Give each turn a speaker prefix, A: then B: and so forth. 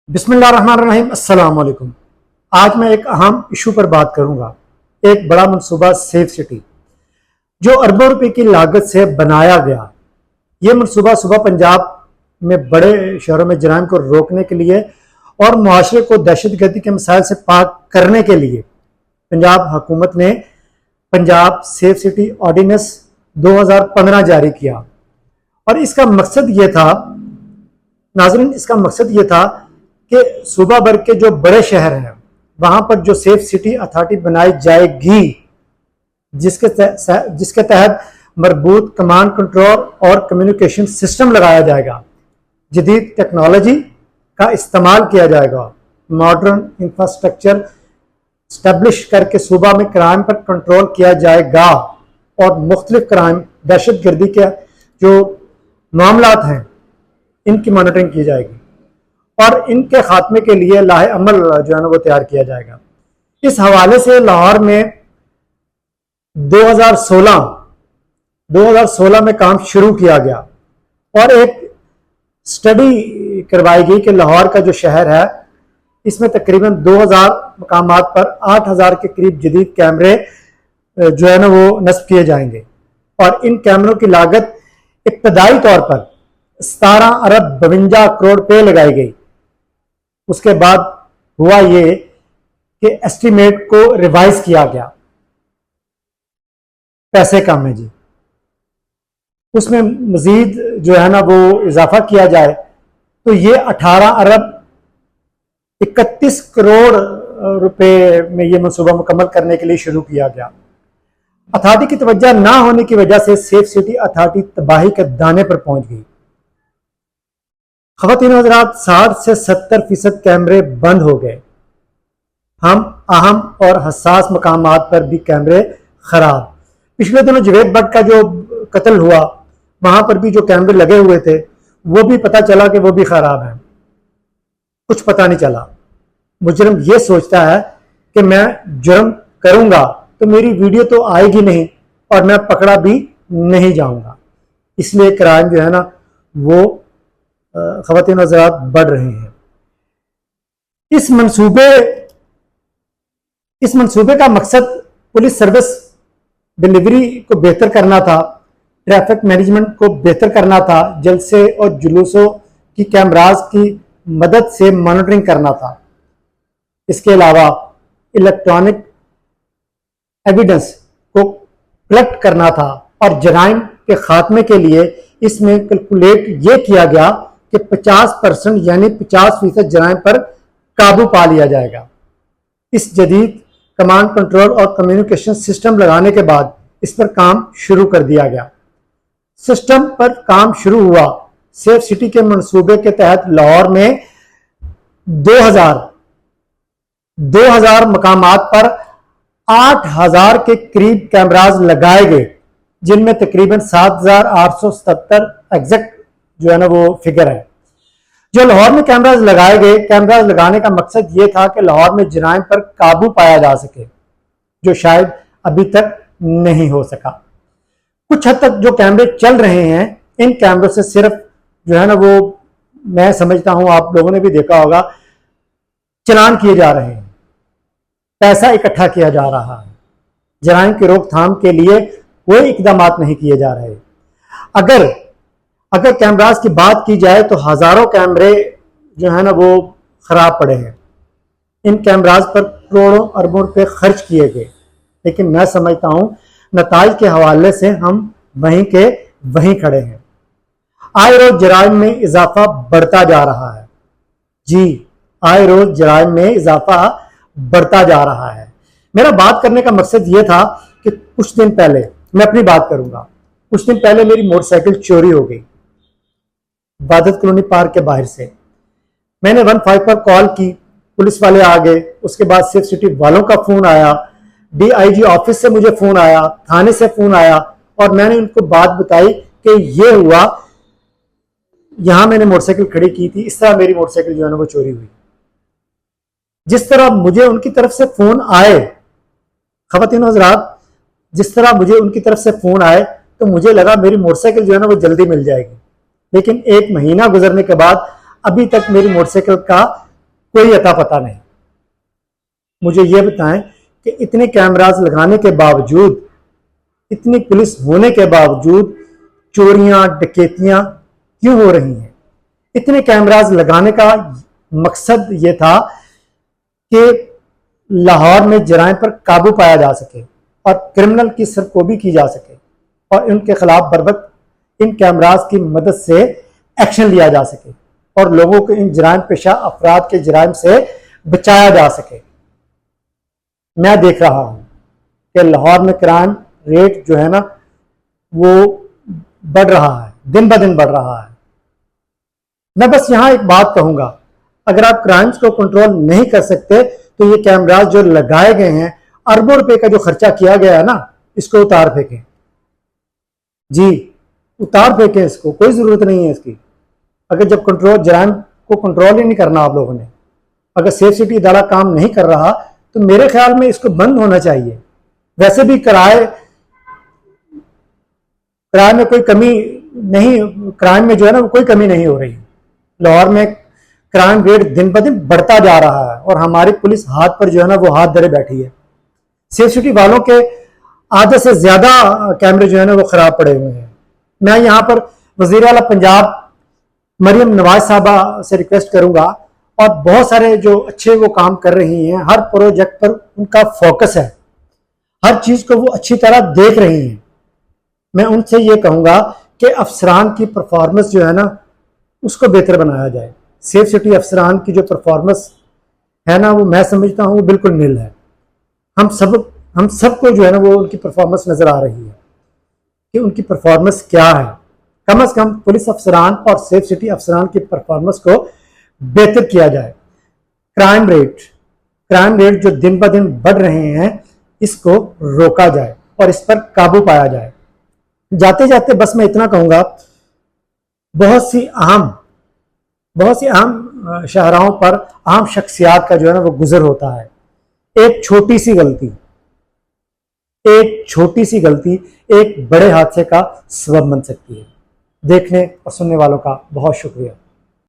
A: बिस्मिल्लाहिर्रहमानिर्रहीम। अस्सलाम वालेकुम। आज मैं एक अहम इशू पर बात करूंगा। एक बड़ा मनसूबा सेफ सिटी जो अरबों रुपए की लागत से बनाया गया। ये मनसूबा सुबह पंजाब में बड़े शहरों में जराइम को रोकने के लिए और मुआशरे को दहशतगर्दी के मसाइल से पाक करने के लिए पंजाब हुकूमत ने पंजाब सेफ सिटी ऑर्डिनेंस 2015 जारी किया। और इसका मकसद ये था, नाज़रीन, इसका मकसद ये था कि सूबा भर के जो बड़े शहर हैं वहां पर जो सेफ सिटी अथॉरिटी बनाई जाएगी, जिसके तहत मरबूत कमांड कंट्रोल और कम्युनिकेशन सिस्टम लगाया जाएगा, जदीद टेक्नोलॉजी का इस्तेमाल किया जाएगा, मॉडर्न इंफ्रास्ट्रक्चर स्टैब्लिश करके सूबा में क्राइम पर कंट्रोल किया जाएगा और मुख्तलिफ क्राइम दहशतगर्दी के जो मामलात हैं इनकी मॉनिटरिंग की जाएगी और इनके खात्मे के लिए लाहे अमल जो है ना वो तैयार किया जाएगा। इस हवाले से लाहौर में 2016 में काम शुरू किया गया और एक स्टडी करवाई गई कि लाहौर का जो शहर है इसमें तकरीबन 2000 मकामात पर 8000 के करीब जदीद कैमरे जो है ना वो नस्ब किए जाएंगे और इन कैमरों की लागत इब्तदाई तौर पर 17 अरब 52 करोड़ पे लगाई गई। उसके बाद हुआ ये कि एस्टीमेट को रिवाइज किया गया, पैसे कम है जी, उसमें मजीद जो है ना वो इजाफा किया जाए तो ये 18 अरब 31 करोड़ रुपए में ये मनसूबा मुकम्मल करने के लिए शुरू किया गया। अथॉरिटी की तवज्जो ना होने की वजह से सेफ सिटी अथॉरिटी तबाही के दाने पर पहुंच गई। ख़वातीन हज़रात, 60 से 70% कैमरे बंद हो गए। हम अहम और हसास मकामात पर भी कैमरे खराब। पिछले दिनों जवेद भट्ट का जो कत्ल हुआ वहां पर भी जो कैमरे लगे हुए थे वो भी पता चला कि वो भी खराब हैं, कुछ पता नहीं चला। मुजरिम ये सोचता है कि मैं जुर्म करूंगा तो मेरी वीडियो तो आएगी नहीं और मैं पकड़ा भी नहीं जाऊंगा, इसलिए क्राइम जो है ना वो ख़वातीन हज़रात बढ़ रहे हैं। इस मंसूबे का मकसद पुलिस सर्विस डिलीवरी को बेहतर करना था, ट्रैफिक मैनेजमेंट को बेहतर करना था, जलसे और जुलूसों की कैमराज की मदद से मॉनिटरिंग करना था। इसके अलावा इलेक्ट्रॉनिक एविडेंस को कलेक्ट करना था और जराइम के खात्मे के लिए इसमें कैलकुलेट ये किया गया कि 50% यानी 50% जराइम पर काबू पा लिया जाएगा। इस जदीद कमांड कंट्रोल और कम्युनिकेशन सिस्टम लगाने के बाद इस पर काम शुरू कर दिया गया। सिस्टम पर काम शुरू हुआ। सेफ सिटी के मंसूबे के तहत लाहौर में 2000 मकामात पर 8000 के करीब कैमराज लगाए गए, जिनमें तकरीबन 7877 एग्जैक्ट जो है ना वो फिगर है जो लाहौर में कैमराज लगाए गए। कैमराज लगाने का मकसद ये था कि लाहौर में जराइम पर काबू पाया जा सके, जो शायद अभी तक नहीं हो सका। कुछ हद तक जो कैमरे चल रहे हैं, इन कैमरों से सिर्फ जो है ना वो मैं समझता हूं, आप लोगों ने भी देखा होगा, चलान किए जा रहे हैं, पैसा इकट्ठा किया जा रहा है। जराइम की रोकथाम के लिए कोई इकदाम नहीं किए जा रहे। अगर कैमरास की बात की जाए तो हजारों कैमरे जो है ना वो खराब पड़े हैं। इन कैमरास पर करोड़ों अरबों रुपए खर्च किए गए, लेकिन मैं समझता हूं नताइज के हवाले से हम वहीं के वहीं खड़े हैं। आए रोज जराइम में इजाफा बढ़ता जा रहा है जी, आए रोज जराइम में इजाफा बढ़ता जा रहा है। मेरा बात करने का मकसद यह था कि कुछ दिन पहले, मैं अपनी बात करूंगा, कुछ दिन पहले मेरी मोटरसाइकिल चोरी हो गई इबादत कॉलोनी पार्क के बाहर से। मैंने 15 पर कॉल की, पुलिस वाले आ गए। उसके बाद सेफ सिटी वालों का फोन आया, DIG ऑफिस से मुझे फोन आया, थाने से फोन आया और मैंने उनको बात बताई कि ये हुआ, यहां मैंने मोटरसाइकिल खड़ी की थी, इस तरह मेरी मोटरसाइकिल जो है ना वो चोरी हुई। जिस तरह मुझे उनकी तरफ से फोन आए, ख़वातीन हज़रात, जिस तरह मुझे उनकी तरफ से फोन आए तो मुझे लगा मेरी मोटरसाइकिल जो है ना वो जल्दी मिल जाएगी, लेकिन 1 महीना गुजरने के बाद अभी तक मेरी मोटरसाइकिल का कोई अता पता नहीं। मुझे ये बताएं कि इतने कैमरास लगाने के बावजूद, इतनी पुलिस होने के बावजूद चोरियां डकैतियां क्यों हो रही हैं? इतने कैमरास लगाने का मकसद ये था कि लाहौर में जराइम पर काबू पाया जा सके और क्रिमिनल की सरकोबी की जा सके और उनके खिलाफ बरवक्त इन कैमरास की मदद से एक्शन लिया जा सके और लोगों को इन जराइम पेशा अफराद के जराइम से बचाया जा सके। मैं देख रहा हूं कि लाहौर में क्राइम रेट जो है ना वो बढ़ रहा है, दिन ब दिन बढ़ रहा है। मैं बस यहां एक बात कहूंगा, अगर आप क्राइम्स को कंट्रोल नहीं कर सकते तो ये कैमरास जो लगाए गए हैं, अरबों रुपए का जो खर्चा किया गया है ना, इसको उतार फेंकें। जी, उतार फेंकें इसको, कोई जरूरत नहीं है इसकी। अगर जब जराइम को कंट्रोल ही नहीं करना आप लोगों ने, अगर सेफ सिटी इदारा काम नहीं कर रहा तो मेरे ख्याल में इसको बंद होना चाहिए। वैसे भी किराए में कोई कमी नहीं, क्राइम में जो है ना कोई कमी नहीं हो रही। लाहौर में क्राइम रेट दिन ब दिन बढ़ता जा रहा है और हमारी पुलिस हाथ पर जो है ना वो हाथ धरे बैठी है। सेफ सिटी वालों के आधे से ज्यादा कैमरे जो है ना वो खराब पड़े हुए हैं। मैं यहाँ पर वजीर आला पंजाब मरियम नवाज साहबा से रिक्वेस्ट करूंगा, और बहुत सारे जो अच्छे वो काम कर रही हैं, हर प्रोजेक्ट पर उनका फोकस है, हर चीज को वो अच्छी तरह देख रही हैं। मैं उनसे ये कहूंगा कि अफसरान की परफॉर्मेंस जो है ना उसको बेहतर बनाया जाए। सेफ सिटी अफसरान की जो परफॉर्मेंस है ना वो मैं समझता हूँ वो बिल्कुल नील है। हम सबको जो है ना वो उनकी परफॉर्मेंस नजर आ रही है कि उनकी परफॉर्मेंस क्या है। कम से कम पुलिस अफसरान और सेफ सिटी अफसरान की परफॉर्मेंस को बेहतर किया जाए। क्राइम रेट जो दिन ब दिन बढ़ रहे हैं इसको रोका जाए और इस पर काबू पाया जाए। जाते जाते बस मैं इतना कहूंगा, बहुत सी अहम शाहराहों पर आम शख्सियात का जो है ना वो गुजर होता है। एक छोटी सी गलती एक बड़े हादसे का सबब बन सकती है। देखने और सुनने वालों का बहुत शुक्रिया।